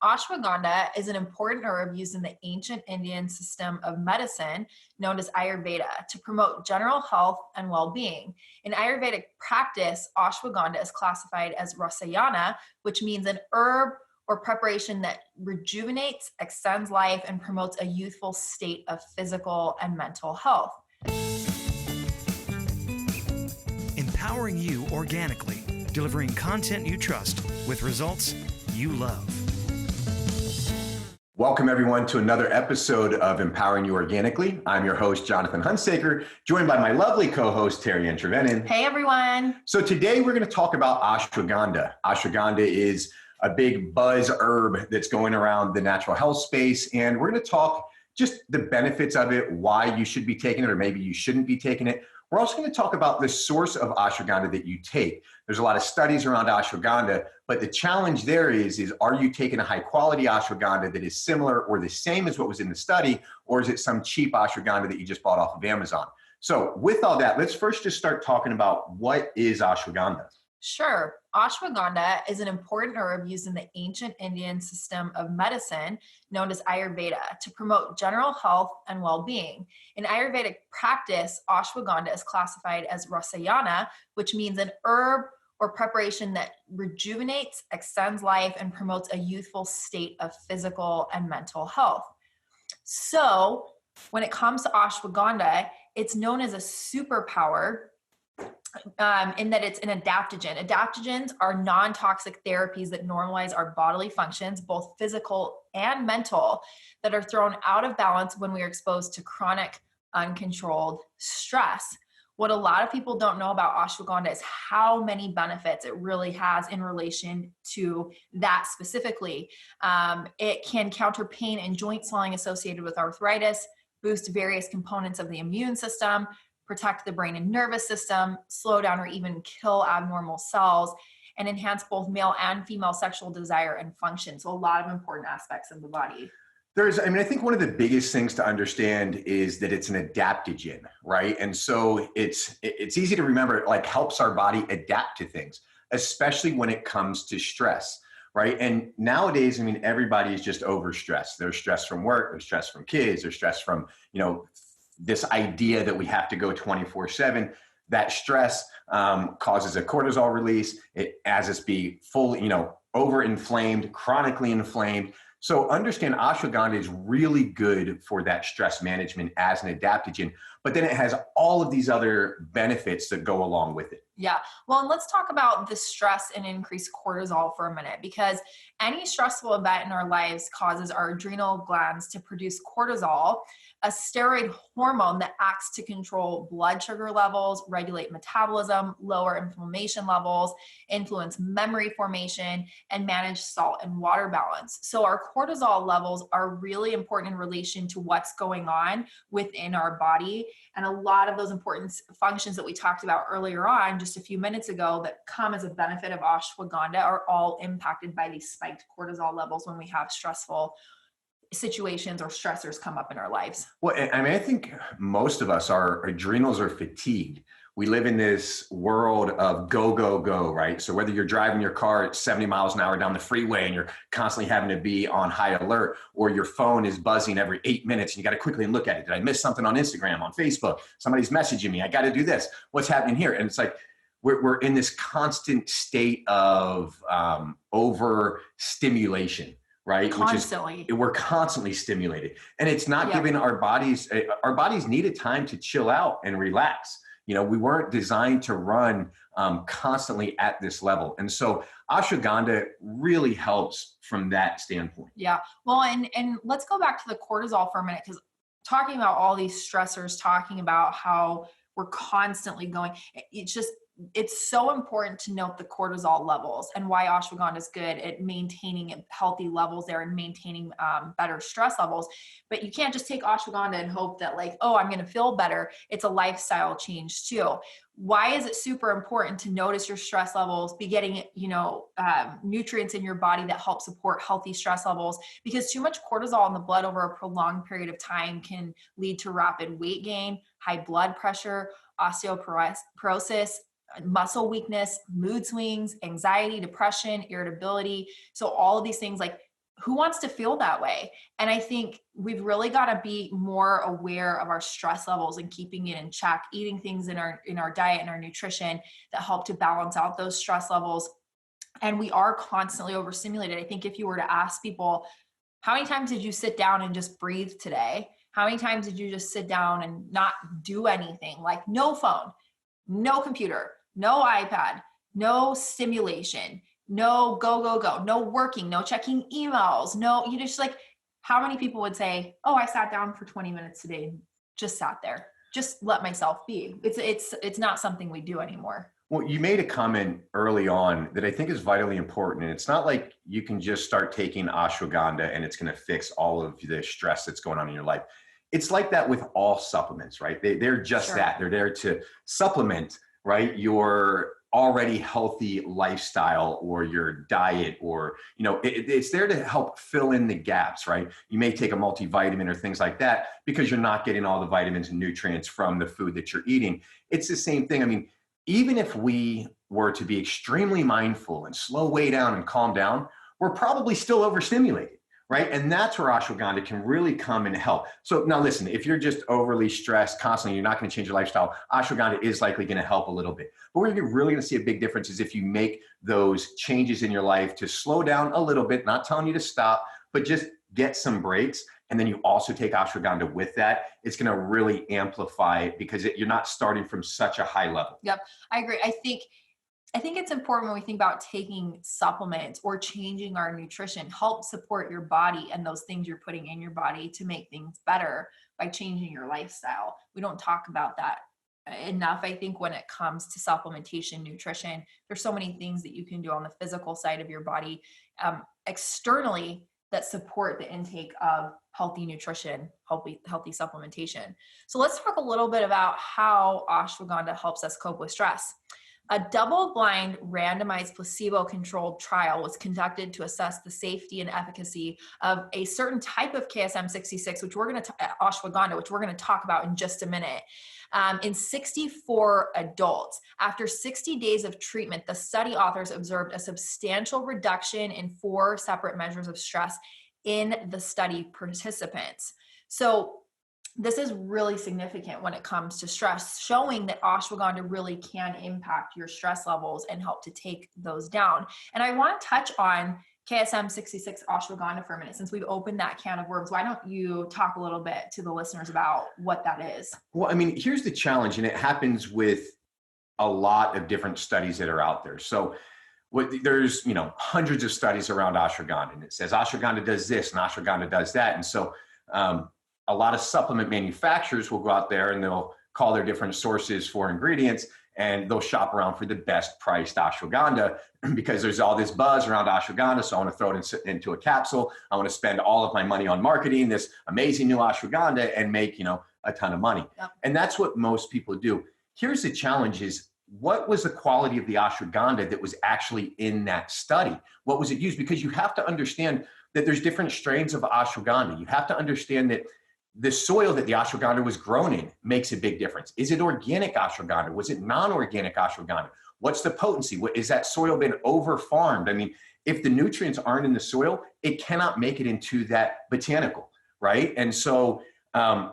Ashwagandha is an important herb used in the ancient Indian system of medicine known as Ayurveda to promote general health and well-being. In Ayurvedic practice, ashwagandha is classified as rasayana, which means an herb or preparation that rejuvenates, extends life, and promotes a youthful state of physical and mental health. Empowering you organically, delivering content you trust with results you love. Welcome everyone to another episode of Empowering You Organically. I'm your host, Jonathan Hunsaker, joined by my lovely co-host, Terry Trevenin. Hey everyone. So today we're going to talk about ashwagandha. Ashwagandha is a big buzz herb that's going around the natural health space, and we're going to talk just the benefits of it, why you should be taking it, or maybe you shouldn't be taking it. We're also going to talk about the source of ashwagandha that you take. There's a lot of studies around ashwagandha, but the challenge there is are you taking a high quality ashwagandha that is similar or the same as what was in the study, or is it some cheap ashwagandha that you just bought off of Amazon? So with all that, let's first just start talking about what is ashwagandha. Sure. Ashwagandha is an important herb used in the ancient Indian system of medicine known as Ayurveda to promote general health and well-being. In Ayurvedic practice, ashwagandha is classified as rasayana, which means an herb or preparation that rejuvenates, extends life, and promotes a youthful state of physical and mental health. So when it comes to ashwagandha, it's known as a superpower in that it's an adaptogen. Adaptogens are non-toxic therapies that normalize our bodily functions, both physical and mental, that are thrown out of balance when we are exposed to chronic, uncontrolled stress. What a lot of people don't know about ashwagandha is how many benefits it really has in relation to that specifically. It can counter pain and joint swelling associated with arthritis, boost various components of the immune system, protect the brain and nervous system, slow down or even kill abnormal cells, and enhance both male and female sexual desire and function. So a lot of important aspects of the body. I think one of the biggest things to understand is that it's an adaptogen, right? And so it's easy to remember, it like helps our body adapt to things, especially when it comes to stress, right? And nowadays, everybody is just overstressed. They're stressed from work, they're stressed from kids, they're stressed from, this idea that we have to go 24/7. That stress causes a cortisol release. It as us be fully, overinflamed, chronically inflamed. So understand ashwagandha is really good for that stress management as an adaptogen, but then it has all of these other benefits that go along with it. Yeah. Well, and let's talk about the stress and increased cortisol for a minute, because any stressful event in our lives causes our adrenal glands to produce cortisol, a steroid hormone that acts to control blood sugar levels, regulate metabolism, lower inflammation levels, influence memory formation, and manage salt and water balance. So our cortisol levels are really important in relation to what's going on within our body. And a lot of those important functions that we talked about earlier on, just a few minutes ago, that come as a benefit of ashwagandha are all impacted by these spiked cortisol levels when we have stressful situations or stressors come up in our lives. Well, I think most of us, our adrenals are fatigued. We live in this world of go, go, go, right? So whether you're driving your car at 70 miles an hour down the freeway and you're constantly having to be on high alert, or your phone is buzzing every 8 minutes and you got to quickly look at it. Did I miss something on Instagram, on Facebook? Somebody's messaging me. I got to do this. What's happening here? And it's like, we're in this constant state of overstimulation, right? Constantly. We're constantly stimulated, and it's not giving our bodies need a time to chill out and relax. We weren't designed to run constantly at this level. And so ashwagandha really helps from that standpoint. Yeah. Well, and let's go back to the cortisol for a minute, because talking about all these stressors, talking about how we're constantly going, it's so important to note the cortisol levels and why ashwagandha is good at maintaining healthy levels there and maintaining better stress levels. But you can't just take ashwagandha and hope that I'm going to feel better. It's a lifestyle change too. Why is it super important to notice your stress levels, be getting, nutrients in your body that help support healthy stress levels? Because too much cortisol in the blood over a prolonged period of time can lead to rapid weight gain, high blood pressure, osteoporosis, muscle weakness, mood swings, anxiety, depression, irritability. So all of these things, who wants to feel that way? And I think we've really got to be more aware of our stress levels and keeping it in check, eating things in our diet and our nutrition that help to balance out those stress levels. And we are constantly overstimulated. I think if you were to ask people, how many times did you sit down and just breathe today? How many times did you just sit down and not do anything? Like no phone, no computer, no iPad, no stimulation, no go, no working, no checking emails, no, you just like, how many people would say, oh, I sat down for 20 minutes today and just sat there, just let myself be. It's not something we do anymore. Well, you made a comment early on that I think is vitally important. And it's not like you can just start taking ashwagandha and it's going to fix all of the stress that's going on in your life. It's like that with all supplements, right? They're just Sure. that. They're there to supplement, right, your already healthy lifestyle or your diet, or, it's there to help fill in the gaps, right? You may take a multivitamin or things like that because you're not getting all the vitamins and nutrients from the food that you're eating. It's the same thing. I mean, even if we were to be extremely mindful and slow way down and calm down, we're probably still overstimulated, right? And that's where ashwagandha can really come and help. So now listen, if you're just overly stressed constantly, you're not going to change your lifestyle, ashwagandha is likely going to help a little bit. But where you're really going to see a big difference is if you make those changes in your life to slow down a little bit, not telling you to stop, but just get some breaks. And then you also take ashwagandha with that. It's going to really amplify it because you're not starting from such a high level. Yep, I agree. I think it's important when we think about taking supplements or changing our nutrition, help support your body and those things you're putting in your body to make things better by changing your lifestyle. We don't talk about that enough. I think when it comes to supplementation, nutrition, there's so many things that you can do on the physical side of your body, externally, that support the intake of healthy nutrition, healthy supplementation. So let's talk a little bit about how ashwagandha helps us cope with stress. A double-blind, randomized, placebo-controlled trial was conducted to assess the safety and efficacy of a certain type of KSM-66, ashwagandha, which we're going to talk about in just a minute, in 64 adults. After 60 days of treatment, the study authors observed a substantial reduction in 4 separate measures of stress in the study participants. So this is really significant when it comes to stress, showing that ashwagandha really can impact your stress levels and help to take those down. And I want to touch on KSM-66 Ashwaghanda for a minute, since we've opened that can of worms. Why don't you talk a little bit to the listeners about what that is? Well, I mean, here's the challenge, and it happens with a lot of different studies that are out there. So there's, hundreds of studies around ashwagandha, and it says ashwagandha does this and ashwagandha does that. And so a lot of supplement manufacturers will go out there and they'll call their different sources for ingredients, and they'll shop around for the best priced ashwagandha because there's all this buzz around ashwagandha. So I want to throw it into a capsule. I want to spend all of my money on marketing this amazing new ashwagandha and make, a ton of money. Yep. And that's what most people do. Here's the challenge is, what was the quality of the ashwagandha that was actually in that study? What was it used? Because you have to understand that there's different strains of ashwagandha. You have to understand that the soil that the ashwagandha was grown in makes a big difference. Is it organic ashwagandha? Was it non-organic ashwagandha? What's the potency? Is that soil been over-farmed? I mean, if the nutrients aren't in the soil, it cannot make it into that botanical, right? And so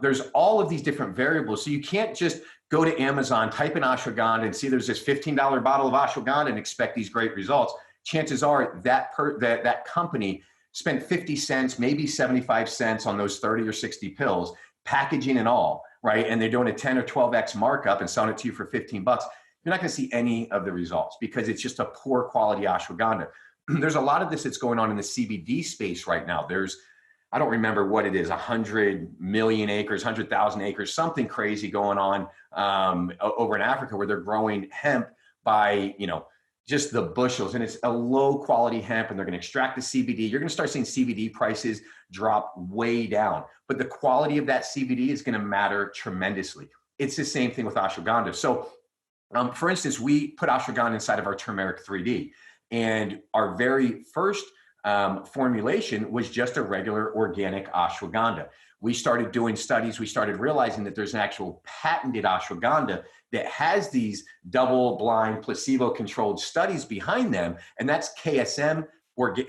there's all of these different variables. So you can't just go to Amazon, type in ashwagandha and see there's this $15 bottle of ashwagandha and expect these great results. Chances are that company spent 50 cents, maybe 75 cents on those 30 or 60 pills, packaging and all, right? And they're doing a 10 or 12x markup and selling it to you for 15 bucks. You're not going to see any of the results because it's just a poor quality ashwagandha. There's a lot of this that's going on in the CBD space right now. I don't remember what it is, 100 million acres, 100,000 acres, something crazy going on over in Africa where they're growing hemp by, just the bushels, and it's a low quality hemp, and they're going to extract the CBD. You're going to start seeing CBD prices drop way down, but the quality of that CBD is going to matter tremendously. It's the same thing with ashwagandha. So for instance, we put ashwagandha inside of our Turmeric 3D, and our very first formulation was just a regular organic ashwagandha. We started doing studies. We started realizing that there's an actual patented ashwagandha that has these double-blind, placebo-controlled studies behind them, and that's KSM,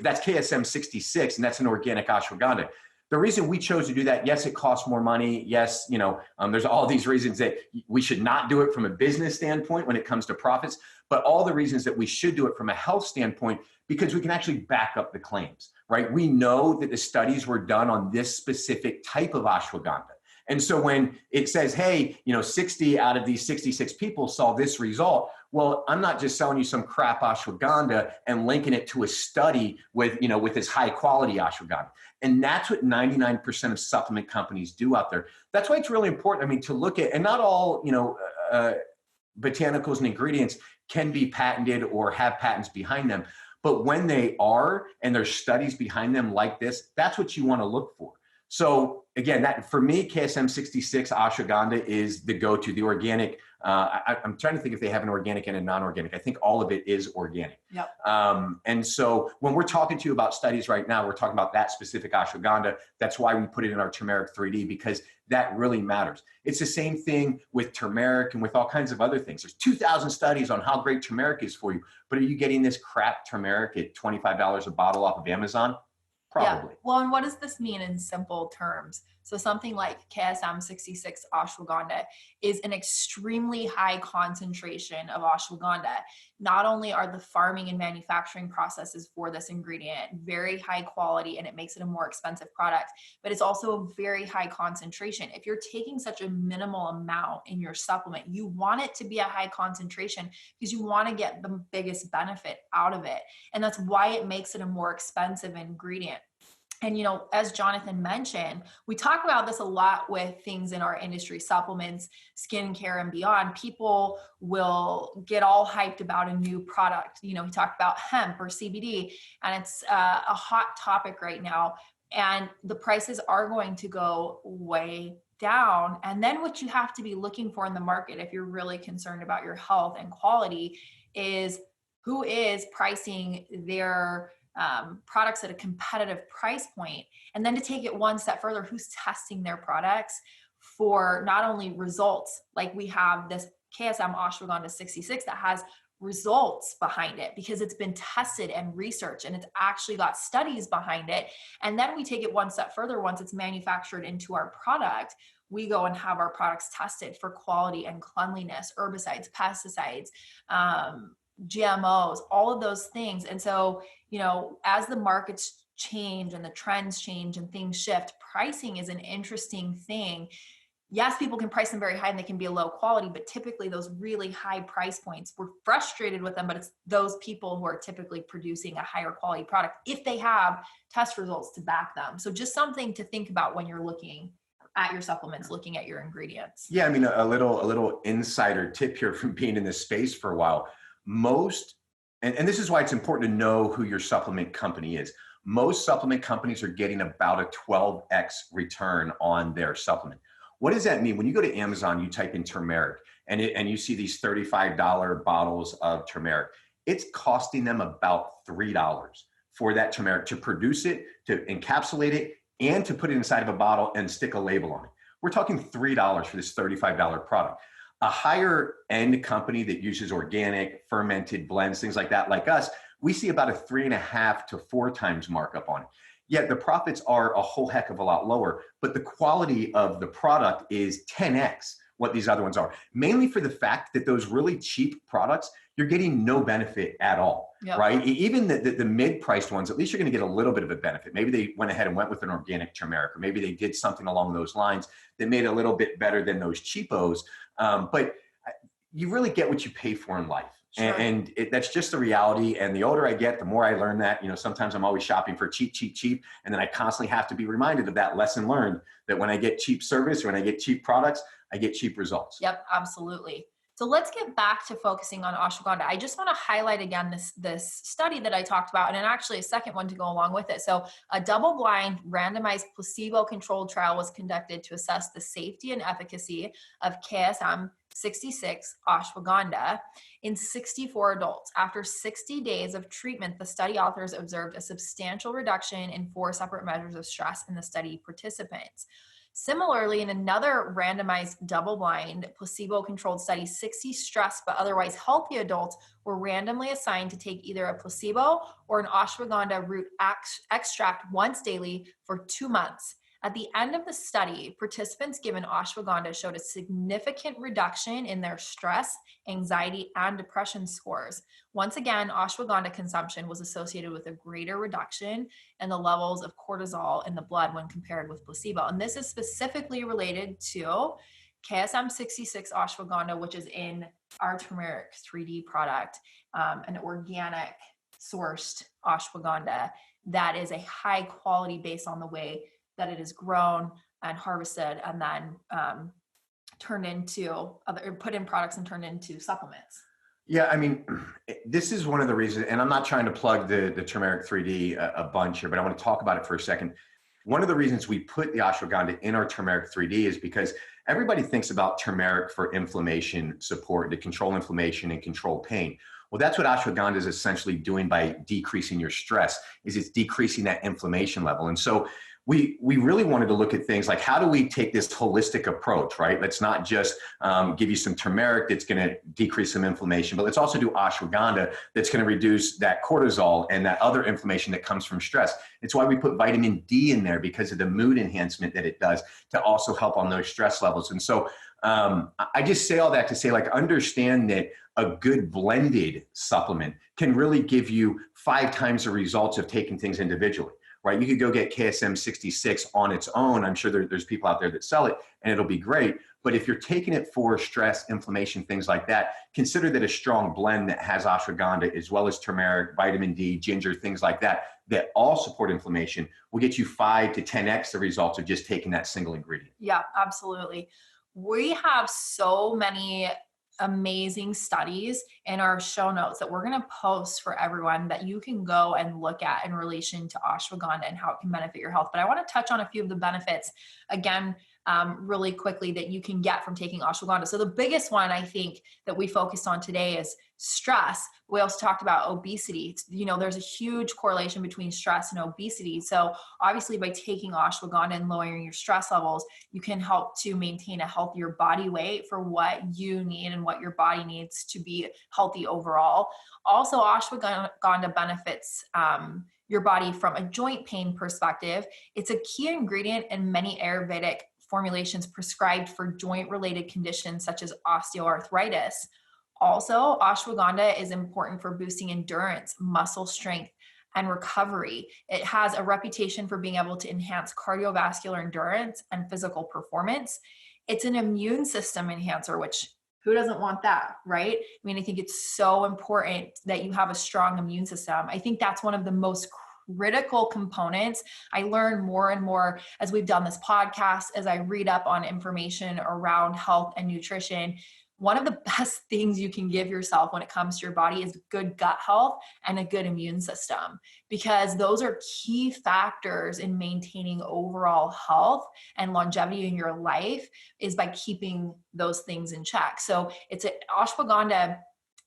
that's KSM-66, and that's an organic ashwagandha. The reason we chose to do that, yes, it costs more money. Yes, there's all these reasons that we should not do it from a business standpoint when it comes to profits, but all the reasons that we should do it from a health standpoint, because we can actually back up the claims, right? We know that the studies were done on this specific type of ashwagandha. And so when it says, hey, 60 out of these 66 people saw this result, well, I'm not just selling you some crap ashwagandha and linking it to a study with this high quality ashwagandha. And that's what 99% of supplement companies do out there. That's why it's really important, to look at, and not all, botanicals and ingredients can be patented or have patents behind them. But when they are, and there's studies behind them like this, that's what you want to look for. So again, that for me, KSM-66 Ashwagandha is the go-to, the organic. I'm trying to think if they have an organic and a non-organic. I think all of it is organic. Yep. And so when we're talking to you about studies right now, we're talking about that specific ashwagandha. That's why we put it in our turmeric 3D, because that really matters. It's the same thing with turmeric and with all kinds of other things. There's 2,000 studies on how great turmeric is for you, but are you getting this crap turmeric at $25 a bottle off of Amazon? Probably. Yeah. Well, and what does this mean in simple terms? So something like KSM-66 Ashwagandha is an extremely high concentration of ashwagandha. Not only are the farming and manufacturing processes for this ingredient very high quality and it makes it a more expensive product, but it's also a very high concentration. If you're taking such a minimal amount in your supplement, you want it to be a high concentration because you want to get the biggest benefit out of it. And that's why it makes it a more expensive ingredient. And, as Jonathan mentioned, we talk about this a lot with things in our industry, supplements, skincare, and beyond. People will get all hyped about a new product. We talked about hemp or CBD, and it's a hot topic right now. And the prices are going to go way down. And then what you have to be looking for in the market, if you're really concerned about your health and quality, is who is pricing their products at a competitive price point. And then to take it one step further, who's testing their products for not only results, like we have this KSM Ashwagandha 66 that has results behind it because it's been tested and researched and it's actually got studies behind it. And then we take it one step further. Once it's manufactured into our product, we go and have our products tested for quality and cleanliness, herbicides, pesticides, GMOs, all of those things. And so, as the markets change and the trends change and things shift, pricing is an interesting thing. Yes, people can price them very high and they can be a low quality, but typically those really high price points, we're frustrated with them, but it's those people who are typically producing a higher quality product if they have test results to back them. So just something to think about when you're looking at your supplements, looking at your ingredients. Yeah, a little insider tip here from being in this space for a while. And this is why it's important to know who your supplement company is. Most supplement companies are getting about a 12x return on their supplement. What does that mean? When you go to Amazon, you type in turmeric and you see these $35 bottles of turmeric, it's costing them about $3 for that turmeric to produce it, to encapsulate it, and to put it inside of a bottle and stick a label on it. We're talking $3 for this $35 product. A higher end company that uses organic, fermented blends, things like that, like us, we see about a 3.5 to 4 times markup on it. Yet the profits are a whole heck of a lot lower, but the quality of the product is 10x what these other ones are. Mainly for the fact that those really cheap products, you're getting no benefit at all, yep. Right? Even the mid-priced ones, at least you're going to get a little bit of a benefit. Maybe they went ahead and went with an organic turmeric, or maybe they did something along those lines that made it a little bit better than those cheapos. But you really get what you pay for in life. Sure. And that's just the reality. And the older I get, the more I learn that, sometimes I'm always shopping for cheap. And then I constantly have to be reminded of that lesson learned, that when I get cheap service or when I get cheap products, I get cheap results. Yep, absolutely. So let's get back to focusing on ashwagandha. I just want to highlight again this study that I talked about, and then actually a second one to go along with it. So a double-blind, randomized, placebo-controlled trial was conducted to assess the safety and efficacy of KSM-66 Ashwagandha in 64 adults. After 60 days of treatment, the study authors observed a substantial reduction in 4 separate measures of stress in the study participants. Similarly, in another randomized double-blind placebo-controlled study, 60 stressed but otherwise healthy adults were randomly assigned to take either a placebo or an ashwagandha root extract once daily for 2 months. At the end of the study, participants given ashwagandha showed a significant reduction in their stress, anxiety, and depression scores. Once again, ashwagandha consumption was associated with a greater reduction in the levels of cortisol in the blood when compared with placebo. And this is specifically related to KSM-66 Ashwagandha, which is in our Turmeric 3D product, an organic sourced ashwagandha that is a high quality based on the way that it is grown and harvested and then turned into put in products and turned into supplements. Yeah, I mean, this is one of the reasons, and I'm not trying to plug the Turmeric 3D a bunch here, but I want to talk about it for a second. One of the reasons we put the ashwagandha in our Turmeric 3D is because everybody thinks about turmeric for inflammation support, to control inflammation and control pain. Well, that's what ashwagandha is essentially doing by decreasing your stress, is it's decreasing that inflammation level. And so we really wanted to look at things like, how do we take this holistic approach, right? Let's not just give you some turmeric that's going to decrease some inflammation, but let's also do ashwagandha that's going to reduce that cortisol and that other inflammation that comes from stress. It's why we put vitamin D in there, because of the mood enhancement that it does to also help on those stress levels. And so I just say all that to say, like, understand that a good blended supplement can really give you 5 times the results of taking things individually. Right? You could go get KSM-66 on its own. I'm sure there's people out there that sell it and it'll be great. But if you're taking it for stress, inflammation, things like that, consider that a strong blend that has ashwagandha as well as turmeric, vitamin D, ginger, things like that, that all support inflammation, will get you 5 to 10x the results of just taking that single ingredient. Yeah, absolutely. We have so many amazing studies in our show notes that we're going to post for everyone that you can go and look at in relation to ashwagandha and how it can benefit your health. But I want to touch on a few of the benefits again, really quickly, that you can get from taking ashwagandha. So the biggest one I think that we focused on today is stress. We also talked about obesity. You know, there's a huge correlation between stress and obesity. So obviously by taking ashwagandha and lowering your stress levels, you can help to maintain a healthier body weight for what you need and what your body needs to be healthy overall. Also, ashwagandha benefits your body from a joint pain perspective. It's a key ingredient in many Ayurvedic formulations prescribed for joint-related conditions such as osteoarthritis. Also, ashwagandha is important for boosting endurance, muscle strength, and recovery. It has a reputation for being able to enhance cardiovascular endurance and physical performance. It's an immune system enhancer, which who doesn't want that, right? I mean, I think it's so important that you have a strong immune system. I think that's one of the most critical components. I learn more and more as we've done this podcast, as I read up on information around health and nutrition. One of the best things you can give yourself when it comes to your body is good gut health and a good immune system, because those are key factors in maintaining overall health and longevity in your life, is by keeping those things in check. So ashwagandha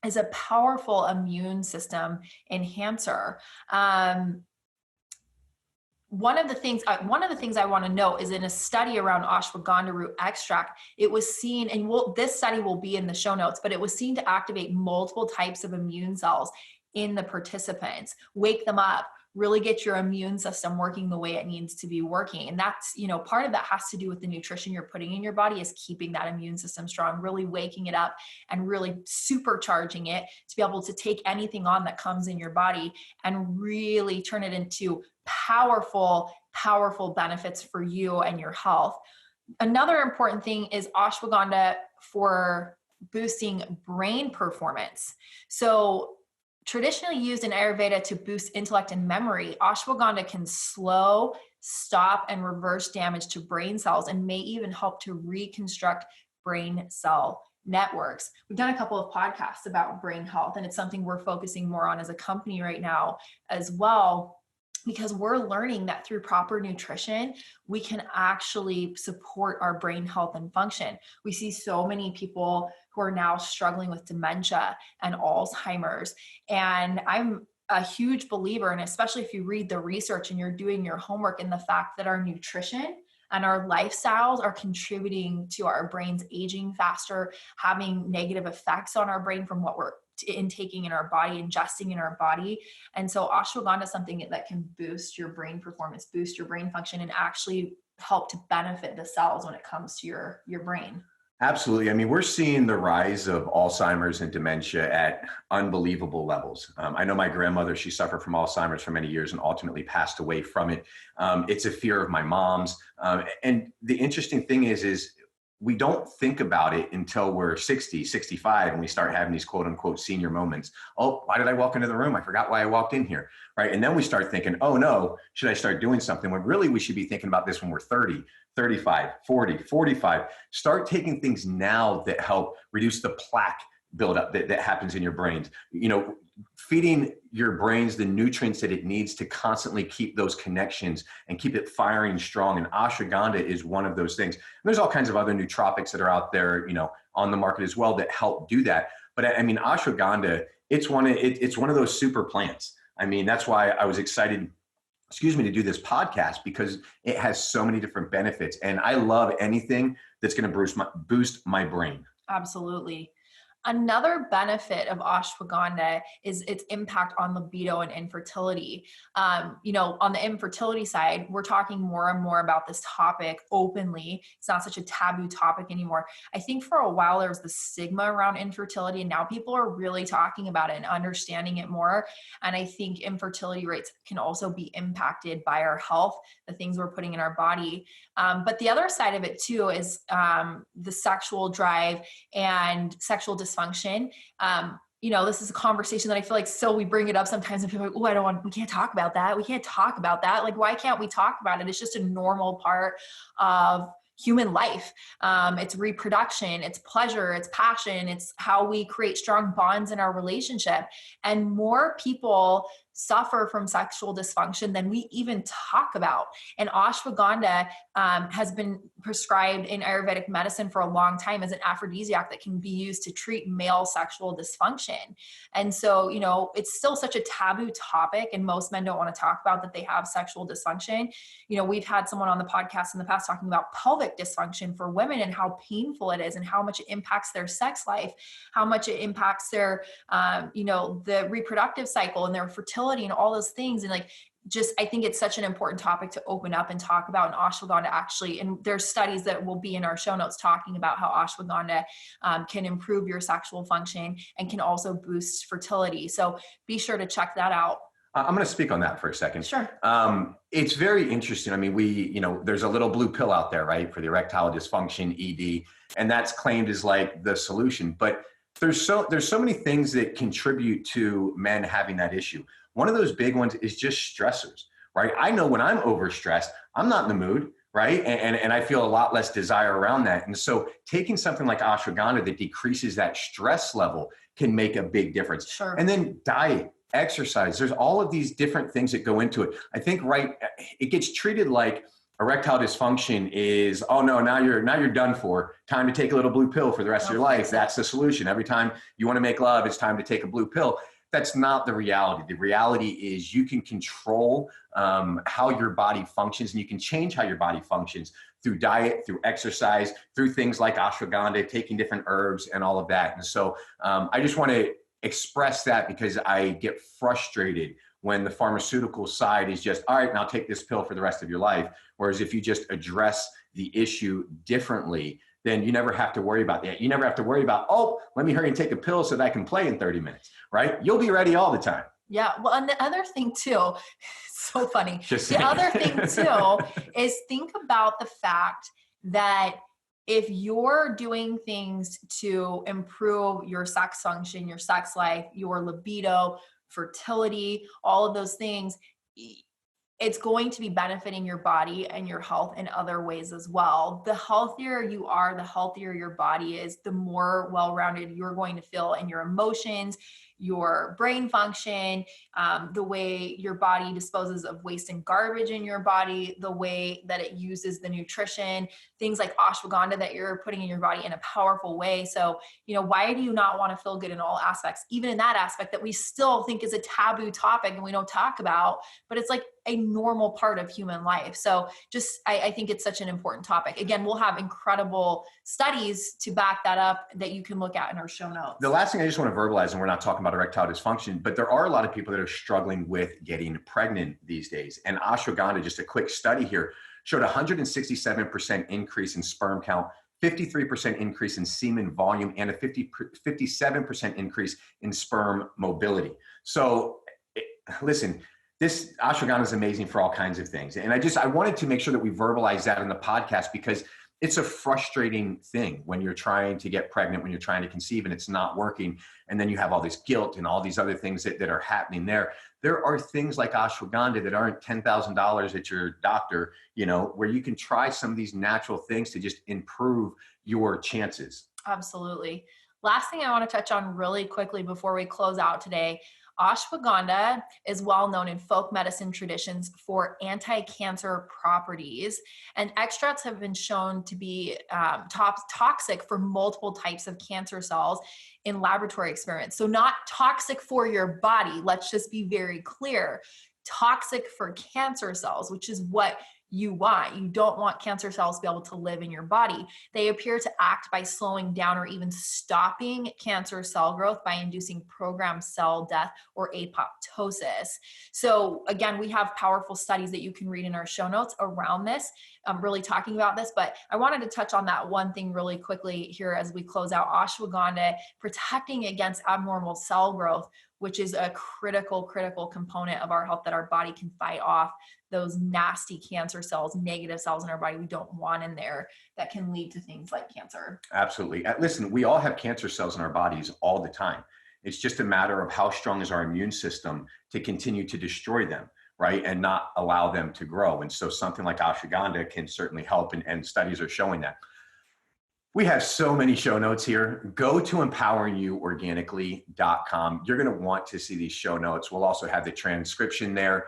is a powerful immune system enhancer. One of the things I want to note is, in a study around ashwagandha root extract, it was seen, and this study will be in the show notes, but it was seen to activate multiple types of immune cells in the participants, wake them up, really get your immune system working the way it needs to be working. And that's, part of that has to do with the nutrition you're putting in your body, is keeping that immune system strong, really waking it up and really supercharging it to be able to take anything on that comes in your body and really turn it into powerful benefits for you and your health. Another important thing is ashwagandha for boosting brain performance. So traditionally used in Ayurveda to boost intellect and memory, ashwagandha can slow, stop, and reverse damage to brain cells, and may even help to reconstruct brain cell networks. We've done a couple of podcasts about brain health, and it's something we're focusing more on as a company right now as well, because we're learning that through proper nutrition, we can actually support our brain health and function. We see so many people who are now struggling with dementia and Alzheimer's. And I'm a huge believer, and especially if you read the research and you're doing your homework, in the fact that our nutrition and our lifestyles are contributing to our brains aging faster, having negative effects on our brain from what we're intaking in our body, ingesting in our body. And so ashwagandha is something that can boost your brain performance, boost your brain function, and actually help to benefit the cells when it comes to your brain. Absolutely. I mean, we're seeing the rise of Alzheimer's and dementia at unbelievable levels. I know my grandmother, she suffered from Alzheimer's for many years and ultimately passed away from it. It's a fear of my mom's. And the interesting thing is we don't think about it until we're 60, 65, and we start having these quote unquote senior moments. Oh, why did I walk into the room? I forgot why I walked in here, right? And then we start thinking, oh no, should I start doing something? When really we should be thinking about this when we're 30, 35, 40, 45. Start taking things now that help reduce the plaque buildup that happens in your brains. You know, feeding your brains the nutrients that it needs to constantly keep those connections and keep it firing strong. And ashwagandha is one of those things. And there's all kinds of other nootropics that are out there, you know, on the market as well that help do that. But I mean, ashwagandha, it's one of those super plants. I mean, that's why I was excited, to do this podcast, because it has so many different benefits. And I love anything that's going to boost my brain. Absolutely. Another benefit of ashwagandha is its impact on libido and infertility. You know, on the infertility side, we're talking more and more about this topic openly. It's not such a taboo topic anymore. I think for a while there was the stigma around infertility, and now people are really talking about it and understanding it more. And I think infertility rates can also be impacted by our health, the things we're putting in our body. But the other side of it too is the sexual drive and sexual dysfunction. You know, this is a conversation that I feel like still we bring it up sometimes and people are like, oh, we can't talk about that. We can't talk about that. Like, why can't we talk about it? It's just a normal part of human life. It's reproduction, it's pleasure, it's passion, it's how we create strong bonds in our relationship. And more people suffer from sexual dysfunction than we even talk about. And ashwagandha has been prescribed in Ayurvedic medicine for a long time as an aphrodisiac that can be used to treat male sexual dysfunction. And so, you know, it's still such a taboo topic, and most men don't want to talk about that they have sexual dysfunction. You know, we've had someone on the podcast in the past talking about pelvic dysfunction for women and how painful it is and how much it impacts their sex life, how much it impacts their, you know, the reproductive cycle and their fertility and all those things. And like, just, I think it's such an important topic to open up and talk about. And ashwagandha actually, and there's studies that will be in our show notes talking about how ashwagandha can improve your sexual function and can also boost fertility. So be sure to check that out. I'm going to speak on that for a second. Sure. It's very interesting. I mean, you know, there's a little blue pill out there, right, for the erectile dysfunction, ED, and that's claimed as like the solution. But there's so many things that contribute to men having that issue. One of those big ones is just stressors, right? I know when I'm overstressed, I'm not in the mood, right? And I feel a lot less desire around that. And so taking something like ashwagandha that decreases that stress level can make a big difference. Sure. And then diet, exercise, there's all of these different things that go into it. I think, right, it gets treated like erectile dysfunction is, oh no, now you're done for. Time to take a little blue pill for the rest of your life. That's the solution. Every time you want to make love, it's time to take a blue pill. That's not the reality. The reality is you can control how your body functions, and you can change how your body functions through diet, through exercise, through things like ashwagandha, taking different herbs and all of that. And so I just want to express that because I get frustrated when the pharmaceutical side is just, all right, now take this pill for the rest of your life. Whereas if you just address the issue differently, then you never have to worry about that. You never have to worry about, oh, let me hurry and take a pill so that I can play in 30 minutes, right? You'll be ready all the time. Yeah. Well, and the other thing too, it's so funny. Just the other thing too is think about the fact that if you're doing things to improve your sex function, your sex life, your libido, fertility, all of those things, it's going to be benefiting your body and your health in other ways as well. The healthier you are, the healthier your body is, the more well-rounded you're going to feel in your emotions, your brain function, the way your body disposes of waste and garbage in your body, the way that it uses the nutrition, things like ashwagandha that you're putting in your body in a powerful way. So, why do you not want to feel good in all aspects, even in that aspect that we still think is a taboo topic and we don't talk about, but it's like a normal part of human life. So I think it's such an important topic. Again, we'll have incredible studies to back that up that you can look at in our show notes. The last thing I just want to verbalize, and we're not talking about erectile dysfunction, but there are a lot of people that are struggling with getting pregnant these days. And ashwagandha, just a quick study here, showed 167% increase in sperm count, 53% increase in semen volume, and a 57% increase in sperm mobility. So listen, this ashwagandha is amazing for all kinds of things. And I wanted to make sure that we verbalize that in the podcast, because it's a frustrating thing when you're trying to get pregnant, when you're trying to conceive and it's not working. And then you have all this guilt and all these other things that are happening there. There are things like ashwagandha that aren't $10,000 at your doctor, where you can try some of these natural things to just improve your chances. Absolutely. Last thing I want to touch on really quickly before we close out today. Ashwagandha is well known in folk medicine traditions for anti-cancer properties, and extracts have been shown to be toxic for multiple types of cancer cells in laboratory experiments. So not toxic for your body. Let's just be very clear. Toxic for cancer cells, which is what you want. You don't want cancer cells to be able to live in your body. They appear to act by slowing down or even stopping cancer cell growth by inducing programmed cell death or apoptosis. So again, we have powerful studies that you can read in our show notes around this, really talking about this, but I wanted to touch on that one thing really quickly here as we close out. Ashwagandha protecting against abnormal cell growth, which is a critical component of our health, that our body can fight off those nasty cancer cells, negative cells in our body we don't want in there, that can lead to things like cancer. Absolutely. Listen, we all have cancer cells in our bodies all the time. It's just a matter of how strong is our immune system to continue to destroy them, right? And not allow them to grow. And so something like ashwagandha can certainly help, and studies are showing that. We have so many show notes here. Go to empoweringyouorganically.com. You're going to want to see these show notes. We'll also have the transcription there.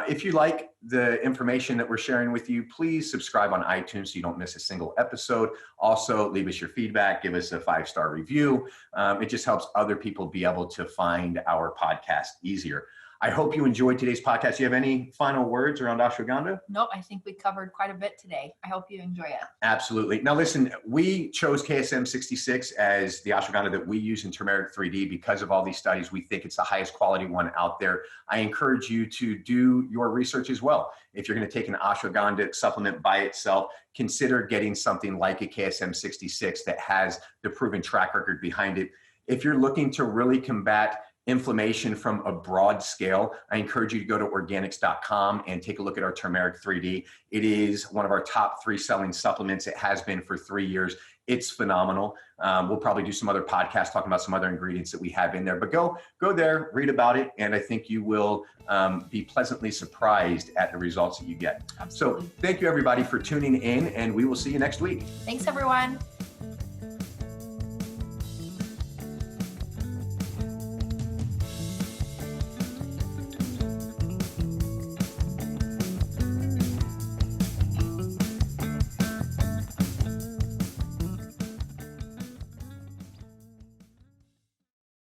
If you like the information that we're sharing with you, please subscribe on iTunes so you don't miss a single episode. Also, leave us your feedback. Give us a 5-star review. It just helps other people be able to find our podcast easier. I hope you enjoyed today's podcast. Do you have any final words around ashwagandha? Nope, I think we covered quite a bit today. I hope you enjoy it. Absolutely. Now listen, we chose KSM-66 as the ashwagandha that we use in Turmeric 3D because of all these studies. We think it's the highest quality one out there. I encourage you to do your research as well. If you're going to take an ashwagandha supplement by itself, consider getting something like a KSM-66 that has the proven track record behind it. If you're looking to really combat inflammation from a broad scale, I encourage you to go to Organixx.com and take a look at our Turmeric 3D. It is one of our top 3 selling supplements. It has been for 3 years. It's phenomenal. We'll probably do some other podcasts talking about some other ingredients that we have in there, but go there, read about it, and I think you will be pleasantly surprised at the results that you get. Absolutely. So thank you everybody for tuning in, and we will see you next week. Thanks everyone.